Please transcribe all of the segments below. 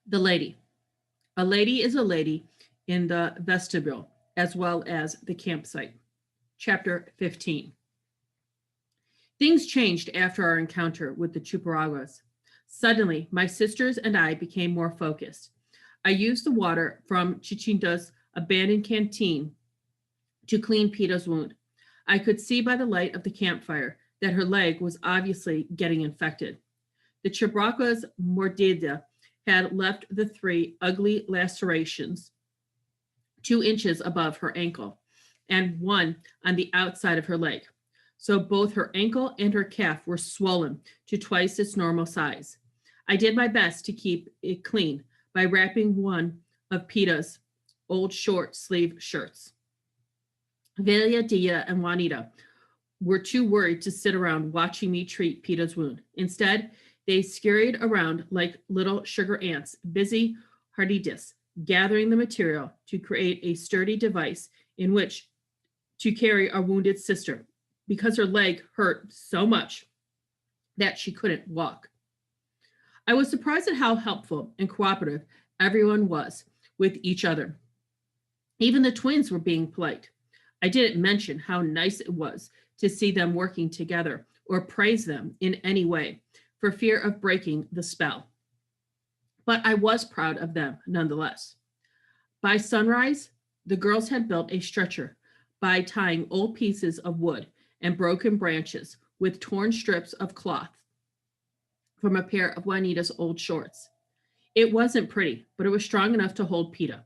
The lady. A lady is a lady in the vestibule as well as the campsite. Chapter 15. Things changed after our encounter with the Chuparaguas. Suddenly, my sisters and I became more focused. I used the water from Chichinda's abandoned canteen to clean Pita's wound. I could see by the light of the campfire that her leg was obviously getting infected. The Chuparagua's mordida had left the three ugly lacerations 2 inches above her ankle and one on the outside of her leg. So both her ankle and her calf were swollen to twice its normal size. I did my best to keep it clean by wrapping one of Pita's old short sleeve shirts. Velia, Dia, and Juanita were too worried to sit around watching me treat Pita's wound. Instead, they scurried around like little sugar ants, busy hardidis, gathering the material to create a sturdy device in which to carry our wounded sister because her leg hurt so much that she couldn't walk. I was surprised at how helpful and cooperative everyone was with each other. Even the twins were being polite. I didn't mention how nice it was to see them working together or praise them in any way for fear of breaking the spell. But I was proud of them nonetheless. By sunrise, the girls had built a stretcher by tying old pieces of wood and broken branches with torn strips of cloth from a pair of Juanita's old shorts. It wasn't pretty, but it was strong enough to hold Pita.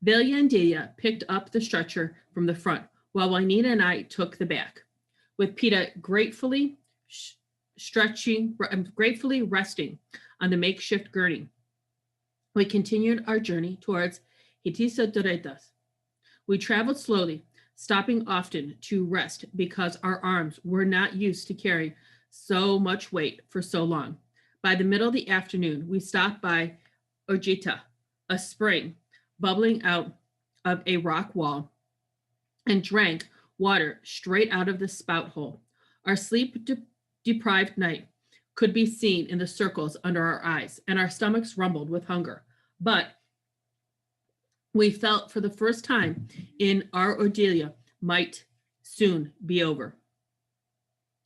Velia and Delia picked up the stretcher from the front, while Juanita and I took the back, with Pita gratefully resting on the makeshift gurney. We continued our journey towards Hitisa Doretas. We traveled slowly, stopping often to rest because our arms were not used to carrying so much weight for so long. By the middle of the afternoon, we stopped by Ojita, a spring bubbling out of a rock wall, and drank water straight out of the spout hole. Our sleep deprived night could be seen in the circles under our eyes, and our stomachs rumbled with hunger. But we felt for the first time in our ordeal might soon be over.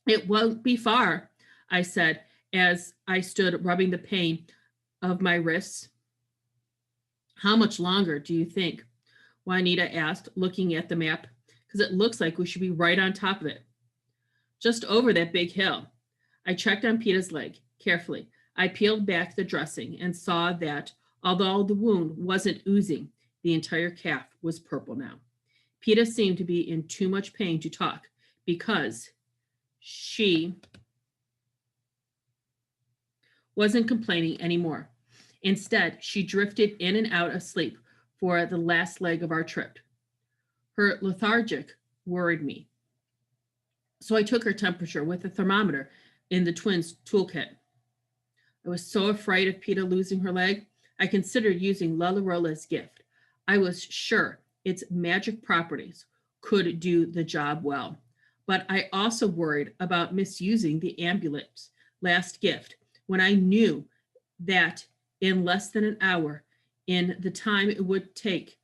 It won't be far, I said as I stood rubbing the pain of my wrists. How much longer do you think? Juanita asked, looking at the map, because it looks like we should be right on top of it. Just over that big hill. I checked on Pita's leg carefully. I peeled back the dressing and saw that although the wound wasn't oozing, the entire calf was purple now. Pita seemed to be in too much pain to talk because she wasn't complaining anymore. Instead, she drifted in and out of sleep for the last leg of our trip. Her lethargic worried me. So I took her temperature with a thermometer in the twins' toolkit. I was so afraid of Pita losing her leg, I considered using Lularola's gift. I was sure its magic properties could do the job well. But I also worried about misusing the amulet's last gift when I knew that in less than an hour, in the time it would take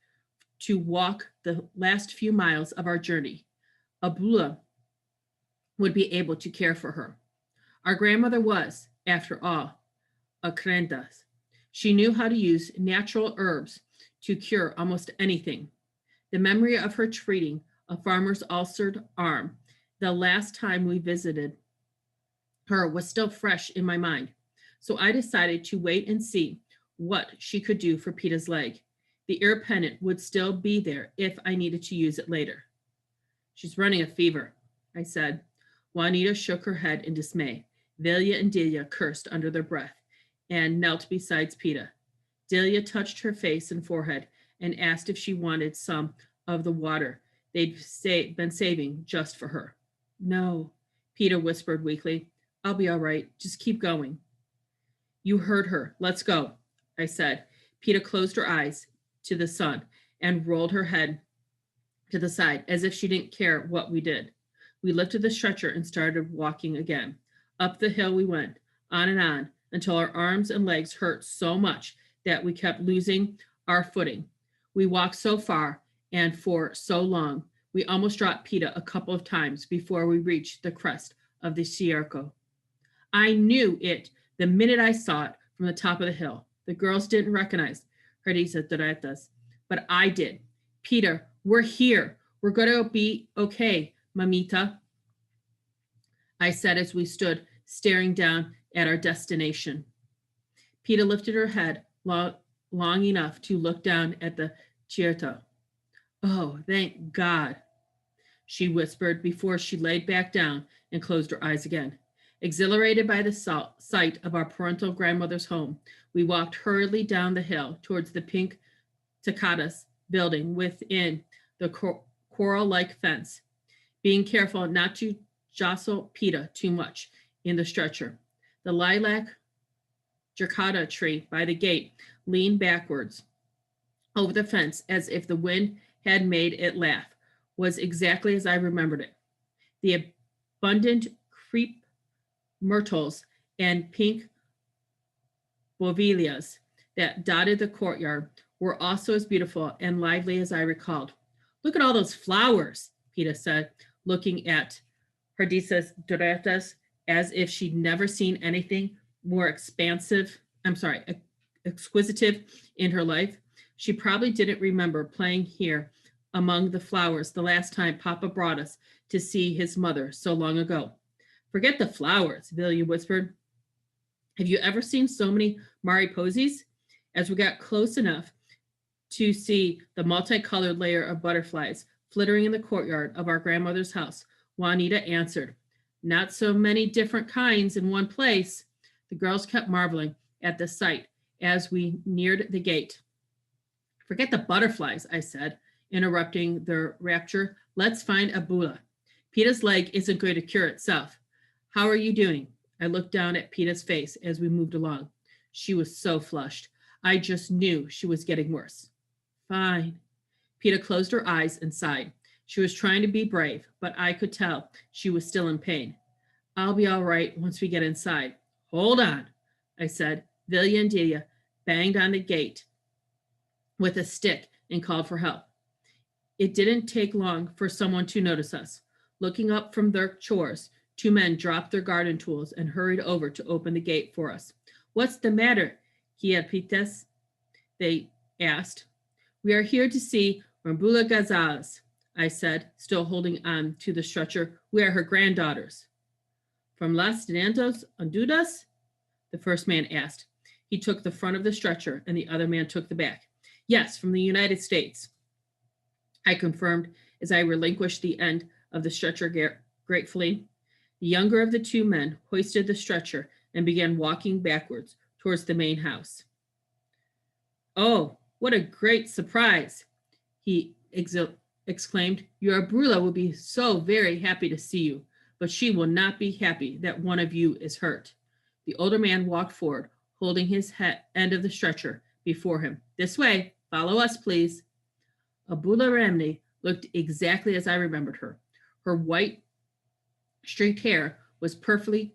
to walk the last few miles of our journey, Abula would be able to care for her. Our grandmother was, after all, a crendas. She knew how to use natural herbs to cure almost anything. The memory of her treating a farmer's ulcered arm the last time we visited her was still fresh in my mind. So I decided to wait and see what she could do for Pita's leg. The ear pendant would still be there if I needed to use it later. She's running a fever, I said. Juanita shook her head in dismay. Velia and Delia cursed under their breath and knelt beside Pita. Delia touched her face and forehead and asked if she wanted some of the water they'd been saving just for her. No, Pita whispered weakly. I'll be all right. Just keep going. You heard her. Let's go, I said. Pita closed her eyes to the sun and rolled her head to the side as if she didn't care what we did. We lifted the stretcher and started walking again. Up the hill we went, on and on, until our arms and legs hurt so much that we kept losing our footing. We walked so far and for so long, we almost dropped Pita a couple of times before we reached the crest of the Sierco. I knew it the minute I saw it from the top of the hill. The girls didn't recognize Herdiza, but I did. Peter, we're here. We're going to be okay, Mamita, I said as we stood staring down at our destination. Peter lifted her head long enough to look down at the Cierta. Oh, thank God, she whispered before she laid back down and closed her eyes again. Exhilarated by the sight of our parental grandmother's home, we walked hurriedly down the hill towards the pink Tacadas building within the coral-like fence, being careful not to jostle Pita too much in the stretcher. The lilac jacada tree by the gate leaned backwards over the fence as if the wind had made it laugh, was exactly as I remembered it. The abundant crepe myrtles and pink bovilias that dotted the courtyard were also as beautiful and lively as I recalled. Look at all those flowers, Pita said, looking at Herdiza's Doretas as if she'd never seen anything more exquisitive in her life. She probably didn't remember playing here among the flowers the last time Papa brought us to see his mother so long ago. Forget the flowers, Vilja whispered. Have you ever seen so many Mariposas? As we got close enough to see the multicolored layer of butterflies flittering in the courtyard of our grandmother's house, Juanita answered, not so many different kinds in one place. The girls kept marveling at the sight as we neared the gate. Forget the butterflies, I said, interrupting their rapture. Let's find Abula. Pita's leg isn't going to cure itself. How are you doing? I looked down at Pita's face as we moved along. She was so flushed. I just knew she was getting worse. Fine. Pita closed her eyes and sighed. She was trying to be brave, but I could tell she was still in pain. I'll be all right once we get inside. Hold on, I said. Vilja and Delia banged on the gate with a stick and called for help. It didn't take long for someone to notice us. Looking up from their chores, two men dropped their garden tools and hurried over to open the gate for us. What's the matter, Hiapites? They asked. We are here to see Rambula Gazales, I said, still holding on to the stretcher. We are her granddaughters. From Las Diantos Honduras? The first man asked. He took the front of the stretcher and the other man took the back. Yes, from the United States, I confirmed as I relinquished the end of the stretcher gratefully. The younger of the two men hoisted the stretcher and began walking backwards towards the main house. Oh, what a great surprise, he exclaimed. Your Abrula will be so very happy to see you, but she will not be happy that one of you is hurt. The older man walked forward, holding his end of the stretcher before him. This way, follow us, please. Abula Ramney looked exactly as I remembered her. Her white, streaked hair was perfectly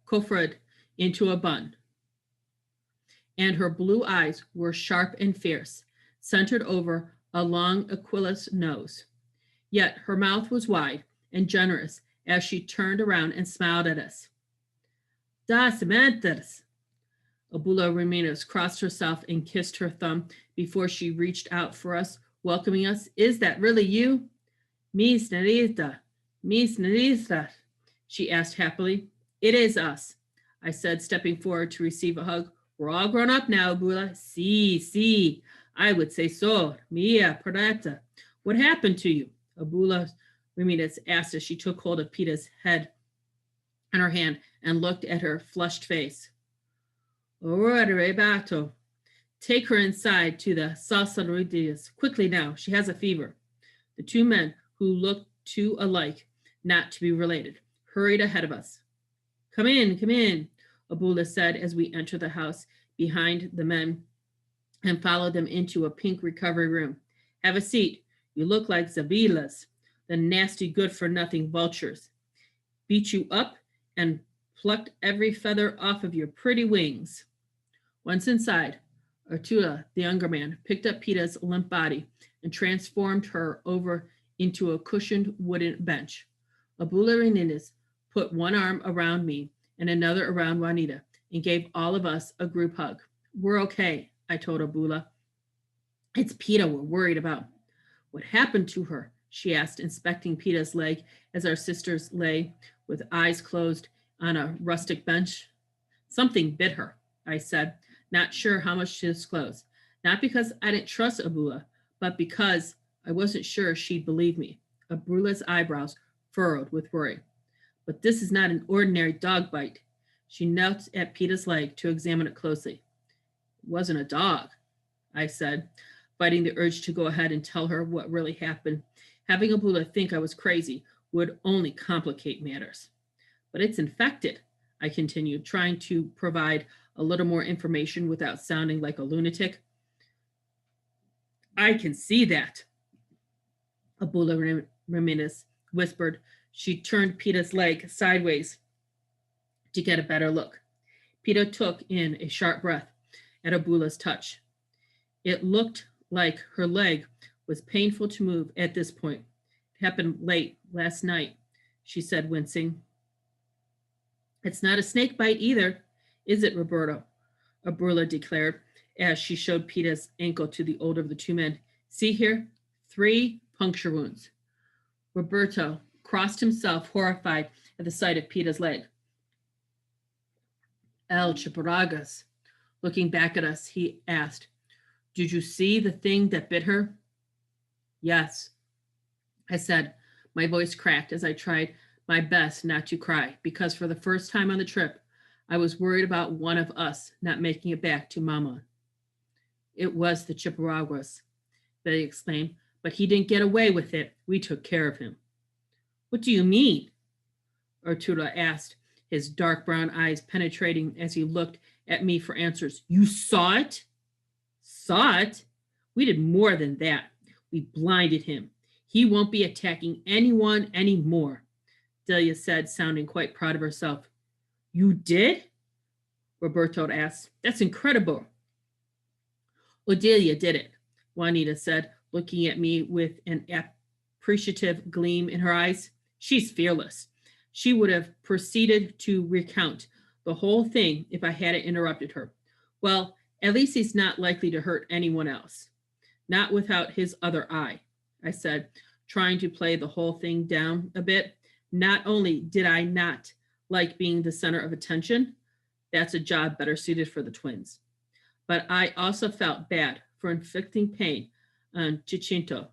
coiffured into a bun, and her blue eyes were sharp and fierce, centered over a long aquilas nose. Yet her mouth was wide and generous as she turned around and smiled at us. Das mentes. Abula Ramirez crossed herself and kissed her thumb before she reached out for us, welcoming us. Is that really you? Miss Nerita, she asked happily. It is us, I said, stepping forward to receive a hug. We're all grown up now, Abula. Sí, I would say so. Mia Perdata. What happened to you? Abula Ramirez asked as she took hold of Pita's head in her hand and looked at her flushed face. Rebato. Take her inside to the Salsaridias. Quickly now, she has a fever. The two men, who looked too alike not to be related, hurried ahead of us. Come in, Abula said as we entered the house behind the men and followed them into a pink recovery room. Have a seat. You look like Zabilas, the nasty good-for-nothing vultures. Beat you up and plucked every feather off of your pretty wings. Once inside, Artula, the younger man, picked up Peta's limp body and transformed her over into a cushioned wooden bench. Abula Reninis put one arm around me and another around Juanita and gave all of us a group hug. We're okay, I told Abula. It's Peta we're worried about. What happened to her? She asked, inspecting Peta's leg as our sisters lay with eyes closed on a rustic bench. Something bit her, I said, not sure how much to disclose. Not because I didn't trust Abula, but because I wasn't sure she'd believe me. Abula's eyebrows furrowed with worry. But this is not an ordinary dog bite. She knelt at Peta's leg to examine it closely. It wasn't a dog, I said, fighting the urge to go ahead and tell her what really happened. Having Abula think I was crazy would only complicate matters. But it's infected, I continued, trying to provide a little more information without sounding like a lunatic. I can see that, Abula Reminis whispered. She turned Peta's leg sideways to get a better look. Peta took in a sharp breath at Abula's touch. It looked like her leg was painful to move at this point. It happened late last night, she said, wincing. It's not a snake bite either, is it, Roberto? Abula declared as she showed Peta's ankle to the older of the two men. See here? 3 puncture wounds. Roberto crossed himself, horrified at the sight of Peta's leg. El Chiparagas. Looking back at us, he asked, Did you see the thing that bit her? Yes, I said. My voice cracked as I tried my best not to cry, because for the first time on the trip, I was worried about one of us not making it back to Mama. It was the Chiparaguas, Betty exclaimed, but he didn't get away with it. We took care of him. What do you mean? Arturo asked, his dark brown eyes penetrating as he looked at me for answers. You saw it? Saw it? We did more than that. We blinded him. He won't be attacking anyone anymore, Delia said, sounding quite proud of herself. You did? Roberto asked. That's incredible. Odelia did it, Juanita said, looking at me with an appreciative gleam in her eyes. She's fearless. She would have proceeded to recount the whole thing if I hadn't interrupted her. Well, at least he's not likely to hurt anyone else. Not without his other eye, I said, trying to play the whole thing down a bit. Not only did I not like being the center of attention, that's a job better suited for the twins, but I also felt bad for inflicting pain on Chicinto,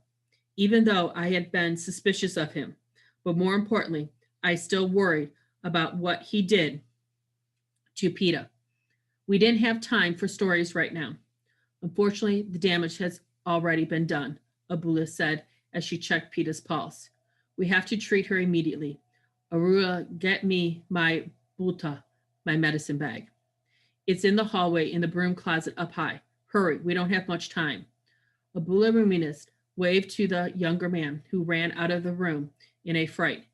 even though I had been suspicious of him. But more importantly, I still worried about what he did to Peta. We didn't have time for stories right now. Unfortunately, the damage has already been done, Abula said as she checked Peta's pulse. We have to treat her immediately. Arua, get me my bulta, my medicine bag. It's in the hallway in the broom closet up high. Hurry, we don't have much time. Abula Ruminis waved to the younger man who ran out of the room in a fright.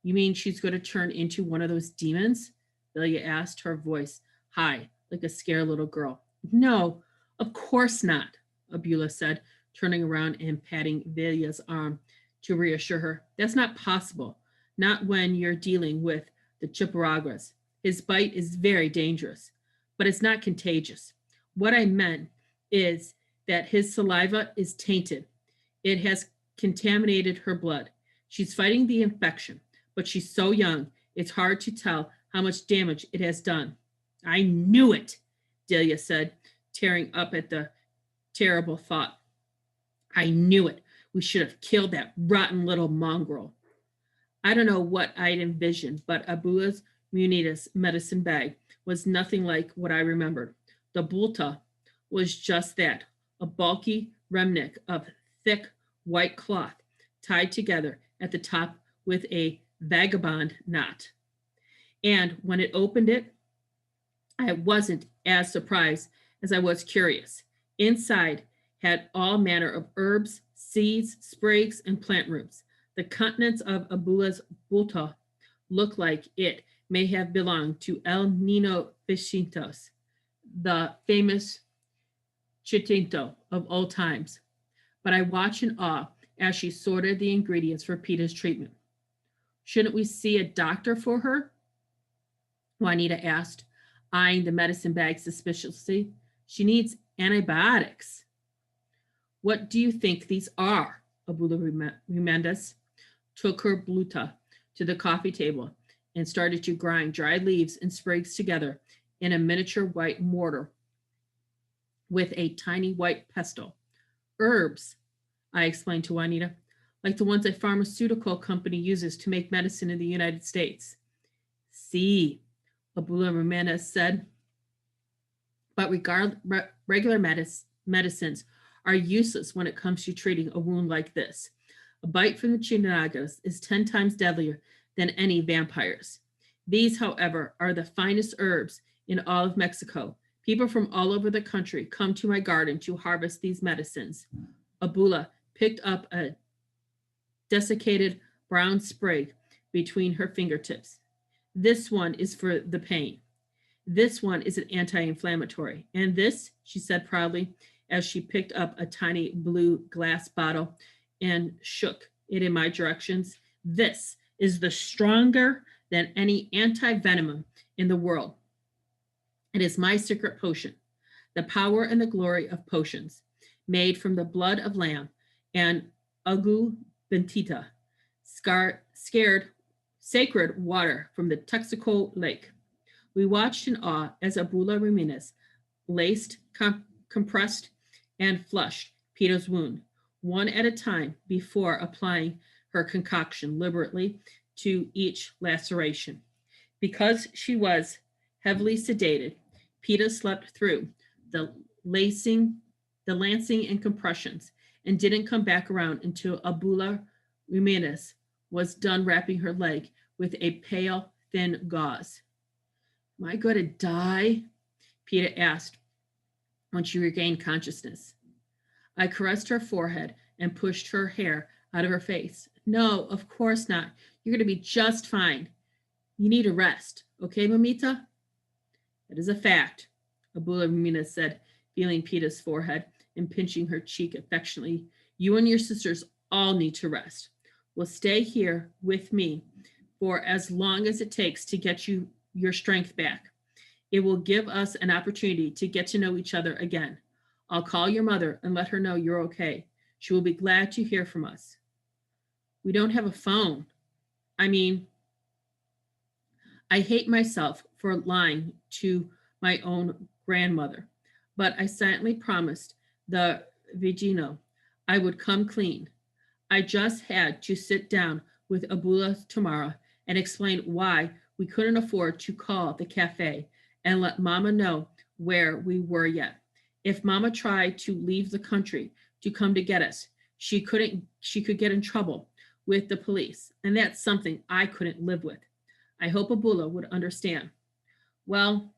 You mean she's going to turn into one of those demons? Delia asked, her voice high, like a scared little girl. No, of course not, Abula said, turning around and patting Delia's arm to reassure her. That's not possible, not when you're dealing with the Chiparaguas. His bite is very dangerous, but it's not contagious. What I meant is that his saliva is tainted. It has contaminated her blood. She's fighting the infection, but she's so young, it's hard to tell how much damage it has done. I knew it, Delia said, tearing up at the terrible thought. I knew it. We should have killed that rotten little mongrel. I don't know what I'd envisioned, but Abula's Munitas medicine bag was nothing like what I remembered. The bulta was just that, a bulky remnant of thick white cloth tied together at the top with a vagabond knot. And when it opened it, I wasn't as surprised as I was curious. Inside had all manner of herbs, seeds, sprigs, and plant roots. The contents of Abula's bulta looked like it may have belonged to El Nino Vicintos, the famous Chitinto of old times, but I watched in awe as she sorted the ingredients for Peter's treatment. Shouldn't we see a doctor for her? Juanita asked, eyeing the medicine bag suspiciously. She needs antibiotics. What do you think these are? Abula Remendez took her bluta to the coffee table and started to grind dried leaves and sprigs together in a miniature white mortar with a tiny white pestle. Herbs, I explained to Juanita, like the ones a pharmaceutical company uses to make medicine in the United States. See, Abula Ramirez said, but regular medicines are useless when it comes to treating a wound like this. A bite from the chinagas is 10 times deadlier than any vampires. These, however, are the finest herbs in all of Mexico. People from all over the country come to my garden to harvest these medicines. Abula picked up a desiccated brown sprig between her fingertips. This one is for the pain. This one is an anti-inflammatory. And this, she said proudly, as she picked up a tiny blue glass bottle and shook it in my directions. This is the stronger than any anti-venom in the world. It is my secret potion, the power and the glory of potions, made from the blood of lamb and agu bentita, sacred water from the Texaco Lake. We watched in awe as Abula Ramirez laced, compressed, and flushed Peter's wound, one at a time before applying her concoction liberally to each laceration. Because she was heavily sedated, Peter slept through the lancing and compressions and didn't come back around until Abula Ramirez was done wrapping her leg with a pale, thin gauze. Am I going to die? Peter asked when she regained consciousness. I caressed her forehead and pushed her hair out of her face. No, of course not. You're going to be just fine. You need a rest. Okay, mamita? It is a fact, Abula Ramirez said, feeling Peter's forehead and pinching her cheek affectionately. You and your sisters all need to rest. We'll stay here with me for as long as it takes to get you your strength back. It will give us an opportunity to get to know each other again. I'll call your mother and let her know you're okay. She will be glad to hear from us. We don't have a phone. I hate myself for lying to my own grandmother, but I silently promised the Vigino I would come clean. I just had to sit down with Abula tomorrow and explain why we couldn't afford to call the cafe and let Mama know where we were yet. If Mama tried to leave the country to come to get us, she could get in trouble with the police, and that's something I couldn't live with. I hope Abula would understand. Well,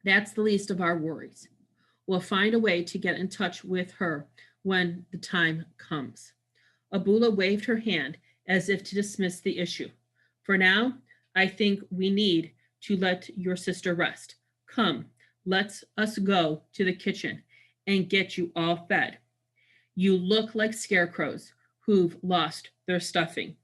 that's the least of our worries. We'll find a way to get in touch with her when the time comes. Abula waved her hand as if to dismiss the issue. For now, I think we need to let your sister rest. Come, let's us go to the kitchen and get you all fed. You look like scarecrows who've lost their stuffing.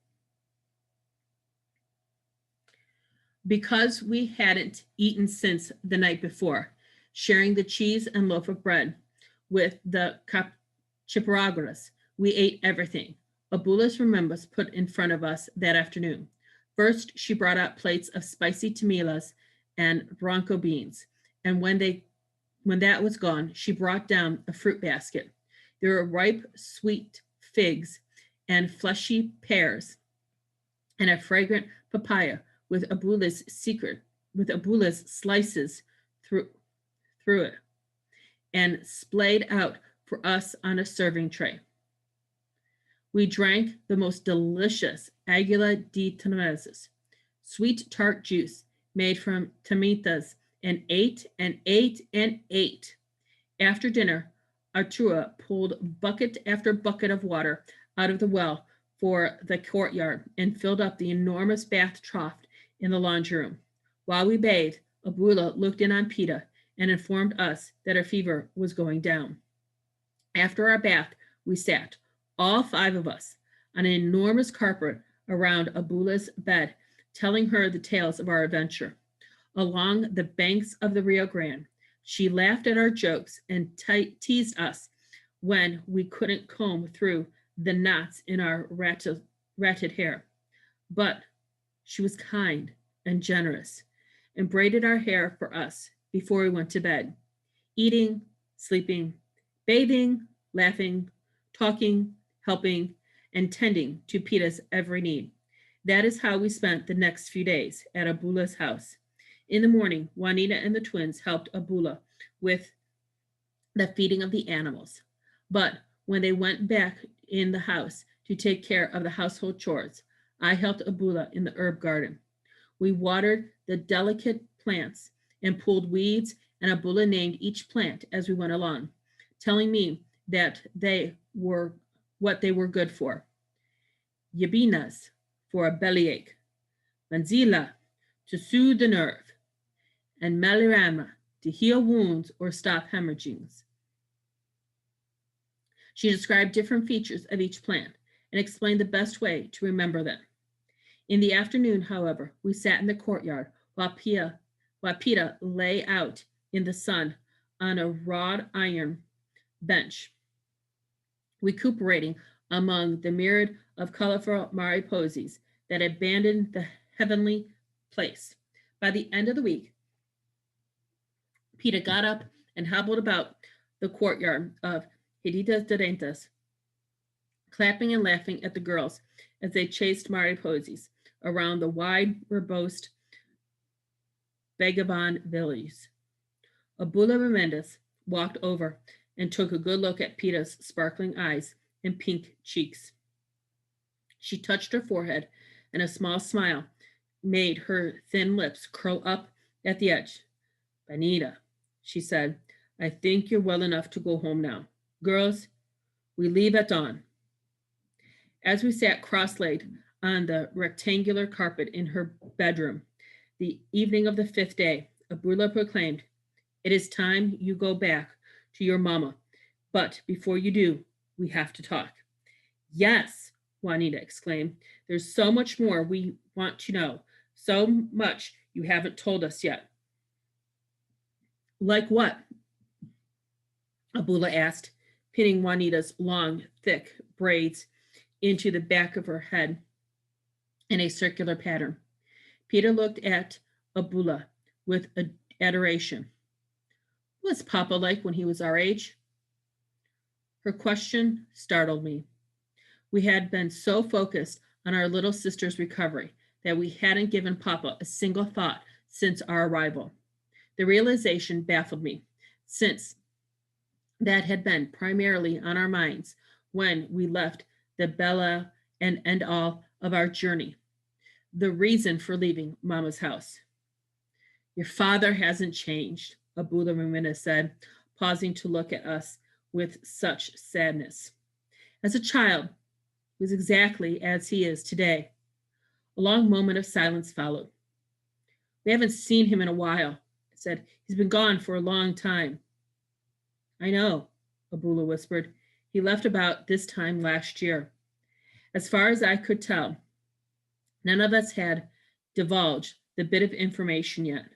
Because we hadn't eaten since the night before, sharing the cheese and loaf of bread with the chiparaguas, we ate everything Abula's Remembers put in front of us that afternoon. First, she brought out plates of spicy tamilas and bronco beans, and when that was gone, she brought down a fruit basket. There were ripe, sweet figs and fleshy pears, and a fragrant papaya with Abula's slices through it, and splayed out for us on a serving tray. We drank the most delicious Aguila de Tamazes, sweet tart juice made from tamitas, and ate and ate and ate. After dinner, Arturo pulled bucket after bucket of water out of the well for the courtyard and filled up the enormous bath trough in the laundry room. While we bathed, Abula looked in on Peta and informed us that her fever was going down. After our bath, we sat, all five of us, on an enormous carpet around Abula's bed, telling her the tales of our adventure. Along the banks of the Rio Grande, she laughed at our jokes and teased us when we couldn't comb through the knots in our ratted hair. But she was kind and generous and braided our hair for us before we went to bed, eating, sleeping, bathing, laughing, talking, helping, and tending to Peta's every need. That is how we spent the next few days at Abula's house. In the morning, Juanita and the twins helped Abula with the feeding of the animals. But when they went back in the house to take care of the household chores, I helped Abula in the herb garden. We watered the delicate plants and pulled weeds, and Abula named each plant as we went along, telling me that they were what they were good for. Yabinas for a bellyache, manzilla to soothe the nerve, and malirama to heal wounds or stop hemorrhaging. She described different features of each plant and explained the best way to remember them. In the afternoon, however, we sat in the courtyard while Peta lay out in the sun on a wrought iron bench, recuperating among the myriad of colorful mariposas that abandoned the heavenly place. By the end of the week, Peta got up and hobbled about the courtyard of Hiditas de Rentas, clapping and laughing at the girls as they chased mariposas around the wide, verbose vagabond village. Abula Menendez walked over and took a good look at Peta's sparkling eyes and pink cheeks. She touched her forehead, and a small smile made her thin lips curl up at the edge. Benita, she said, I think you're well enough to go home now. Girls, we leave at dawn. As we sat cross-legged on the rectangular carpet in her bedroom, the evening of the fifth day, Abula proclaimed, It is time you go back to your mama, but before you do, we have to talk. Yes, Juanita exclaimed. There's so much more we want to know, so much you haven't told us yet. Like what? Abula asked, pinning Juanita's long, thick braids into the back of her head in a circular pattern. Peta looked at Abula with adoration. What was Papa like when he was our age? Her question startled me. We had been so focused on our little sister's recovery that we hadn't given Papa a single thought since our arrival. The realization baffled me, since that had been primarily on our minds when we left the Bella and end all of our journey, the reason for leaving Mama's house. Your father hasn't changed, Abula Ramirez said, pausing to look at us with such sadness. As a child, he was exactly as he is today. A long moment of silence followed. We haven't seen him in a while, I said. He's been gone for a long time. I know, Abula whispered. He left about this time last year. As far as I could tell, none of us had divulged the bit of information yet.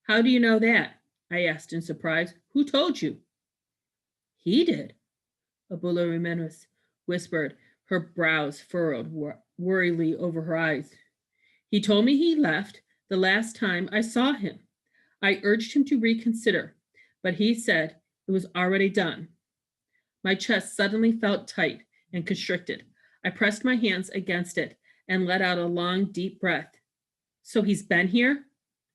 How do you know that? I asked in surprise. Who told you? He did, Abula Ramirez whispered, her brows furrowed worriedly over her eyes. He told me he left the last time I saw him. I urged him to reconsider, but he said it was already done. My chest suddenly felt tight and constricted. I pressed my hands against it and let out a long, deep breath. So he's been here?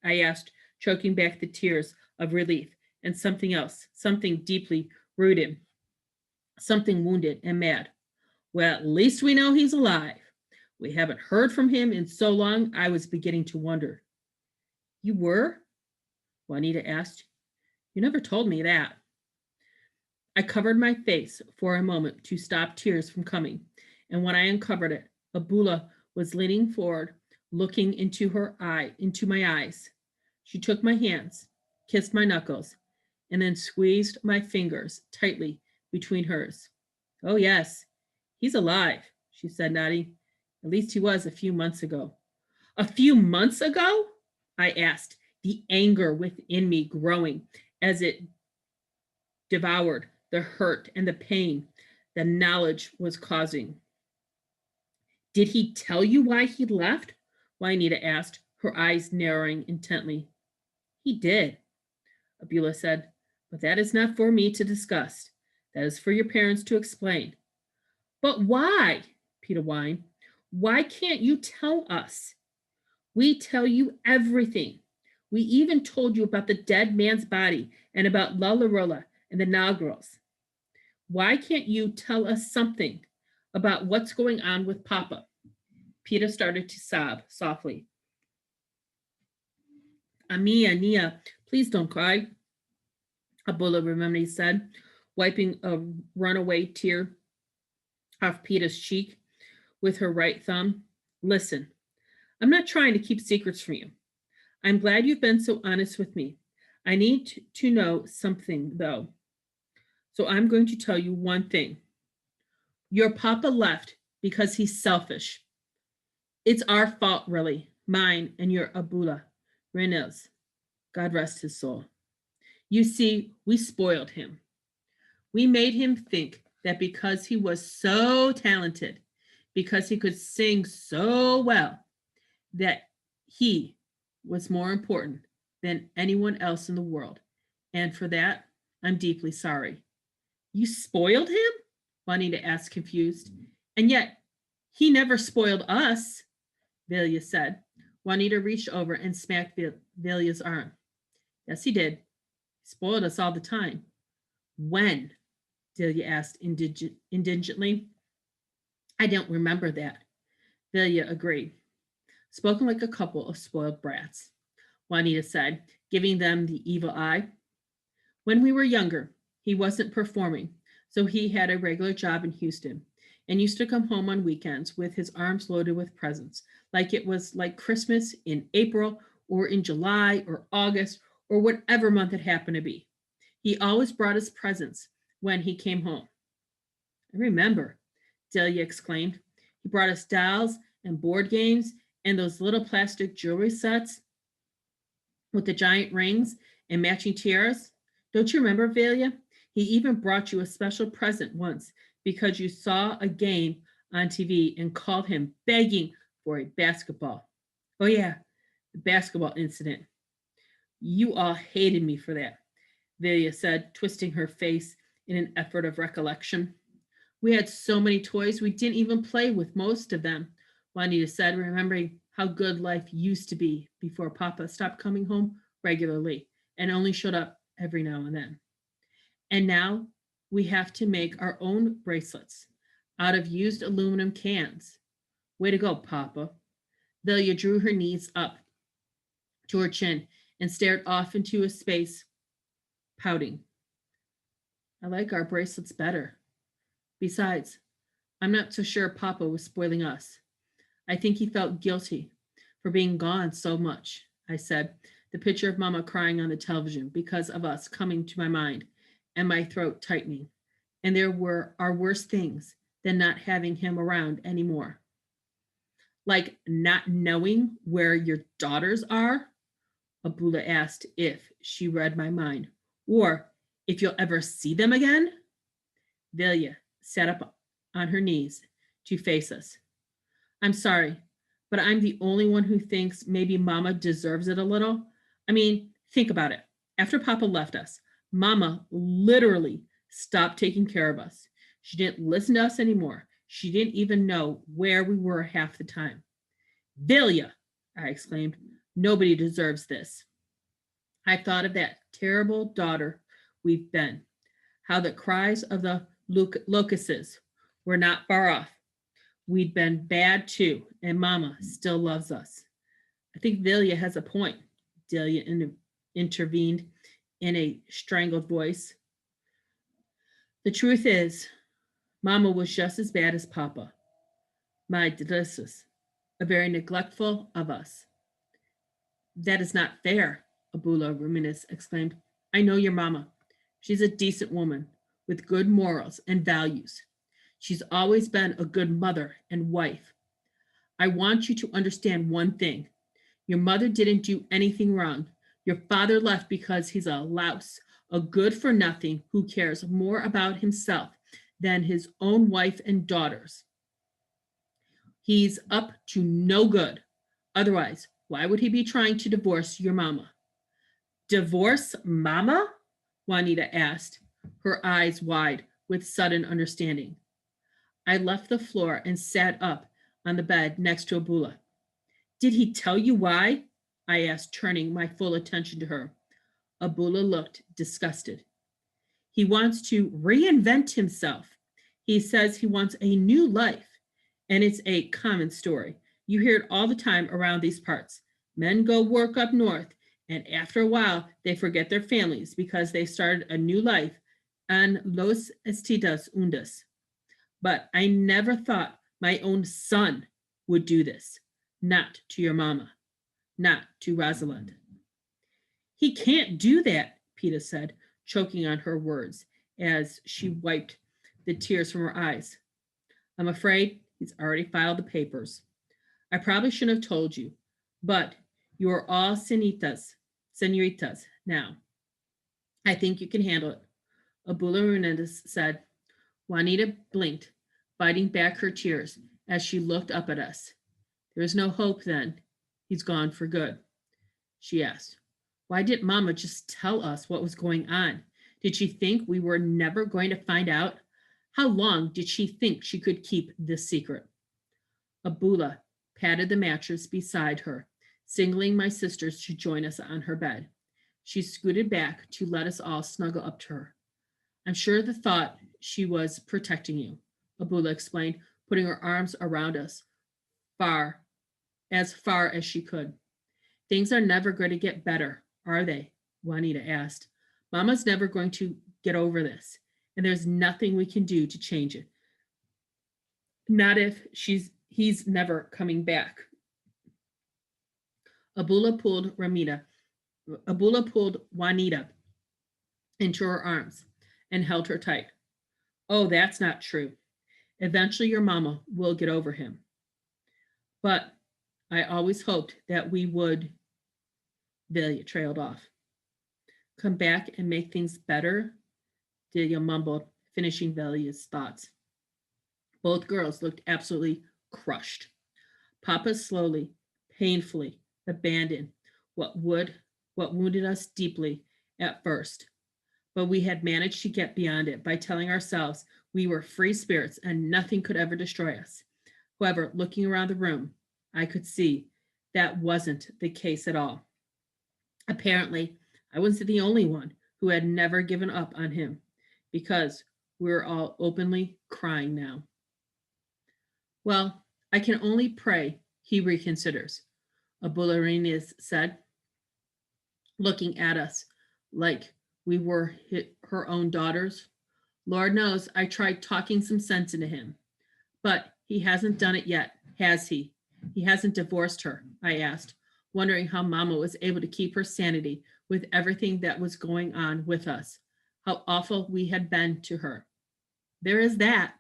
I asked, choking back the tears of relief and something else, something deeply rooted, something wounded and mad. Well, at least we know he's alive. We haven't heard from him in so long, I was beginning to wonder. You were? Juanita asked. You never told me that. I covered my face for a moment to stop tears from coming, and when I uncovered it, Abula was leaning forward looking into my eyes. She took my hands, kissed my knuckles, and then squeezed my fingers tightly between hers. Oh, yes, he's alive, she said, nodding. At least he was a few months ago. A few months ago? I asked, the anger within me growing as it devoured the hurt and the pain the knowledge was causing. Did he tell you why he left? Juanita asked, her eyes narrowing intently. He did, Abula said, but that is not for me to discuss. That is for your parents to explain. But why? Peter whined. Why can't you tell us? We tell you everything. We even told you about the dead man's body and about Lalarola and the Nagros. Why can't you tell us something about what's going on with Papa? Peter started to sob softly. Amia, Nia, please don't cry, Abula Remember said, wiping a runaway tear off Peter's cheek with her right thumb. Listen, I'm not trying to keep secrets from you. I'm glad you've been so honest with me. I need to know something, though. So I'm going to tell you one thing. Your papa left because he's selfish. It's our fault, really. Mine and your Abula, Renel's. God rest his soul. You see, we spoiled him. We made him think that because he was so talented, because he could sing so well, that he was more important than anyone else in the world. And for that, I'm deeply sorry. You spoiled him? Juanita asked, confused. And yet, he never spoiled us, Velia said. Juanita reached over and smacked Velia's arm. Yes, he did. He spoiled us all the time. When? Delia asked indigently. I don't remember that. Velia agreed. Spoken like a couple of spoiled brats, Juanita said, giving them the evil eye. When we were younger, he wasn't performing, so he had a regular job in Houston and used to come home on weekends with his arms loaded with presents, like it was like Christmas in April or in July or August or whatever month it happened to be. He always brought us presents when he came home. I remember, Delia exclaimed. He brought us dolls and board games and those little plastic jewelry sets with the giant rings and matching tiaras. Don't you remember, Velia? He even brought you a special present once because you saw a game on TV and called him begging for a basketball. Oh, yeah, the basketball incident. You all hated me for that, Velia said, twisting her face in an effort of recollection. We had so many toys, we didn't even play with most of them, Juanita said, remembering how good life used to be before Papa stopped coming home regularly and only showed up every now and then. And now we have to make our own bracelets out of used aluminum cans. Way to go, Papa. Velia drew her knees up to her chin and stared off into a space, pouting. I like our bracelets better. Besides, I'm not so sure Papa was spoiling us. I think he felt guilty for being gone so much, I said, the picture of Mama crying on the television because of us coming to my mind and my throat tightening. And there are worse things than not having him around anymore. Like not knowing where your daughters are? Abula asked if she read my mind. Or if you'll ever see them again? Velia sat up on her knees to face us. I'm sorry, but I'm the only one who thinks maybe Mama deserves it a little. I mean, think about it. After Papa left us, Mama literally stopped taking care of us. She didn't listen to us anymore. She didn't even know where we were half the time. Velia, I exclaimed, nobody deserves this. I thought of that terrible daughter we've been, how the cries of the locusts were not far off. We'd been bad too, and Mama still loves us. I think Velia has a point, Delia intervened in a strangled voice. The truth is, Mama was just as bad as Papa. My delicious. very neglectful of us. That is not fair, Abula Ruminis exclaimed. I know your mama. She's a decent woman with good morals and values. She's always been a good mother and wife. I want you to understand one thing. Your mother didn't do anything wrong. Your father left because he's a louse, a good for nothing who cares more about himself than his own wife and daughters. He's up to no good. Otherwise, why would he be trying to divorce your mama? Divorce mama? Juanita asked, her eyes wide with sudden understanding. I left the floor and sat up on the bed next to Abula. Did he tell you why? I asked, turning my full attention to her. Abula looked disgusted. He wants to reinvent himself. He says he wants a new life, and it's a common story. You hear it all the time around these parts. Men go work up north, and after a while, they forget their families because they started a new life en los Estados Unidos. But I never thought my own son would do this. Not to your mama. Not to Rosalind. He can't do that, Peta said, choking on her words as she wiped the tears from her eyes. I'm afraid he's already filed the papers. I probably shouldn't have told you, but you are all senoritas now. I think you can handle it. Abula Hernandez said. Juanita blinked, biting back her tears as she looked up at us. There is no hope then. He's gone for good. She asked, why didn't Mama just tell us what was going on? Did she think we were never going to find out? How long did she think she could keep this secret? Abula patted the mattress beside her, signaling my sisters to join us on her bed. She scooted back to let us all snuggle up to her. I'm sure the thought she was protecting you, Abula explained, putting her arms around us far as she could. Things are never going to get better, are they? Juanita asked. Mama's never going to get over this, and there's nothing we can do to change it. Not if he's never coming back. Abula pulled Juanita into her arms and held her tight. Oh, that's not true. Eventually your mama will get over him. But I always hoped that we would, Delia trailed off. Come back and make things better, Delia mumbled, finishing Velia's thoughts. Both girls looked absolutely crushed. Papa slowly, painfully abandoned what wounded us deeply at first. But we had managed to get beyond it by telling ourselves we were free spirits and nothing could ever destroy us. However, looking around the room, I could see that wasn't the case at all. Apparently, I wasn't the only one who had never given up on him, because we were all openly crying now. Well, I can only pray he reconsiders, Abularinis said, looking at us like we were her own daughters. Lord knows I tried talking some sense into him, but he hasn't done it yet, has he? He hasn't divorced her, I asked, wondering how Mama was able to keep her sanity with everything that was going on with us, how awful we had been to her. There is that,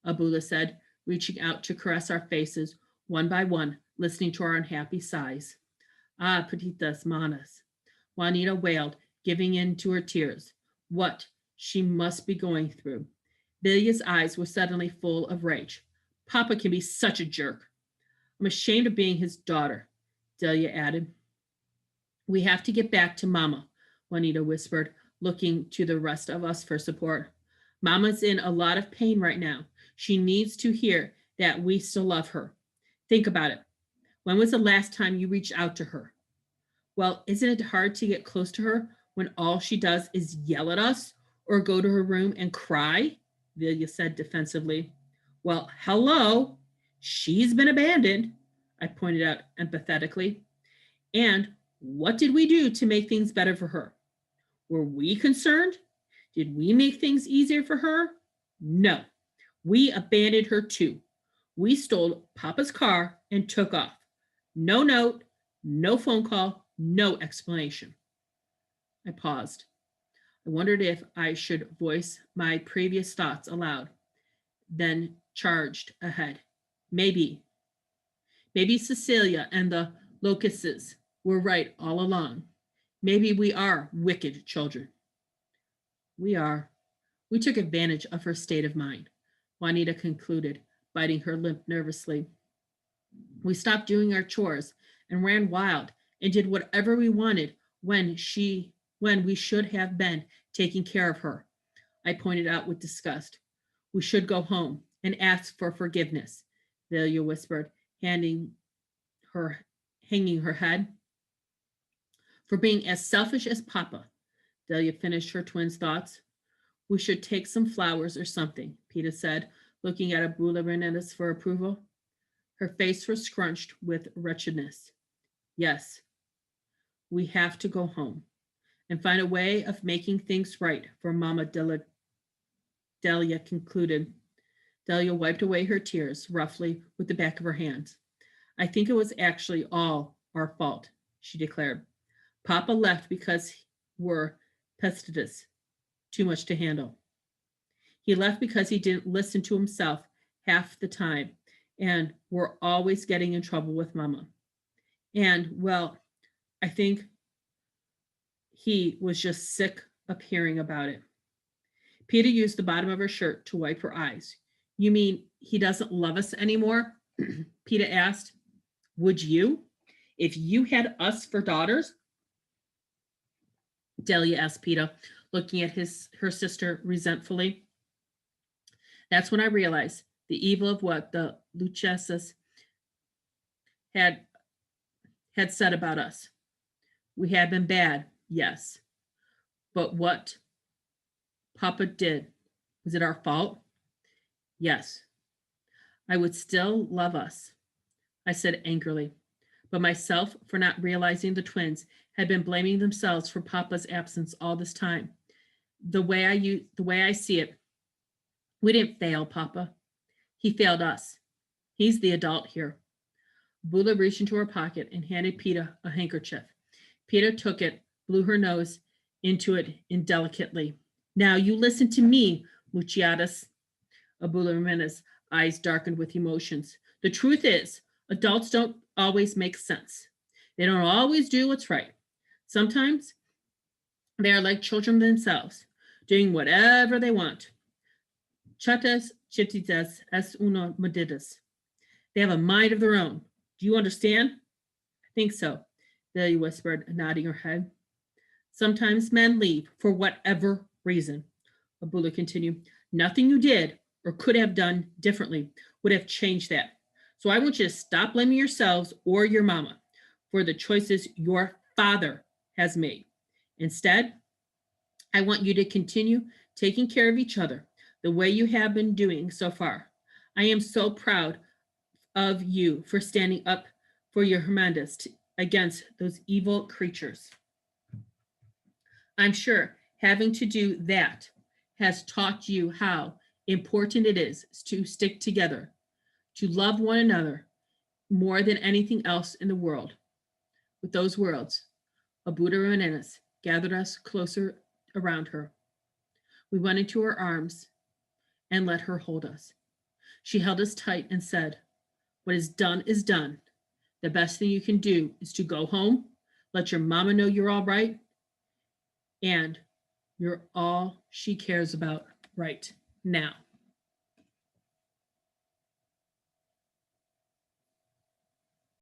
Abula said, reaching out to caress our faces one by one, listening to our unhappy sighs. Ah, petitas manas, Juanita wailed, giving in to her tears. What she must be going through. Bilia's eyes were suddenly full of rage. Papa can be such a jerk. I'm ashamed of being his daughter, Delia added. We have to get back to Mama, Juanita whispered, looking to the rest of us for support. Mama's in a lot of pain right now. She needs to hear that we still love her. Think about it. When was the last time you reached out to her? Well, isn't it hard to get close to her when all she does is yell at us or go to her room and cry? Vilya said defensively. Well, hello. She's been abandoned, I pointed out empathetically. And what did we do to make things better for her? Were we concerned? Did we make things easier for her? No. We abandoned her too. We stole Papa's car and took off. No note, no phone call, no explanation. I paused. I wondered if I should voice my previous thoughts aloud, then charged ahead. Maybe Cecilia and the locusts were right all along. Maybe we are wicked children. We are. We took advantage of her state of mind, Juanita concluded, biting her lip nervously. We stopped doing our chores and ran wild and did whatever we wanted when we should have been taking care of her. I pointed out with disgust. We should go home and ask for forgiveness, Delia whispered, hanging her head. For being as selfish as Papa, Delia finished her twin's thoughts. We should take some flowers or something, Peter said, looking at Abula Renedes for approval. Her face was scrunched with wretchedness. Yes, we have to go home and find a way of making things right for Mama Delia concluded. Delia wiped away her tears roughly with the back of her hand. I think it was actually all our fault, she declared. Papa left because we're pestidus, too much to handle. He left because he didn't listen to himself half the time and we're always getting in trouble with Mama. And, well, I think he was just sick of hearing about it. Peter used the bottom of her shirt to wipe her eyes. You mean he doesn't love us anymore? Peter asked. Would you? If you had us for daughters? Delia asked Peter, looking at her sister resentfully. That's when I realized the evil of what the Luchesas had said about us. We had been bad, yes. But what Papa did, was it our fault? Yes. I would still love us, I said angrily, but myself for not realizing the twins had been blaming themselves for Papa's absence all this time. The way I see it, we didn't fail Papa. He failed us. He's the adult here. Bula reached into her pocket and handed Peter a handkerchief. Peter took it, blew her nose into it indelicately. Now you listen to me, Muchachitas. Abula Jimenez's eyes darkened with emotions. The truth is, adults don't always make sense. They don't always do what's right. Sometimes they are like children themselves, doing whatever they want. Chatas chititas es uno medidas. They have a mind of their own. Do you understand? I think so, Delia whispered, nodding her head. Sometimes men leave for whatever reason, Abula continued. Nothing you did or could have done differently would have changed that. So I want you to stop blaming yourselves or your mama for the choices your father has made. Instead, I want you to continue taking care of each other the way you have been doing so far. I am so proud of you for standing up for your Hermandas against those evil creatures. I'm sure having to do that has taught you how important it is to stick together, to love one another more than anything else in the world. With those words, Abuda Renenes gathered us closer around her. We went into her arms and let her hold us. She held us tight and said, what is done is done. The best thing you can do is to go home, let your mama know you're all right, and you're all she cares about right now.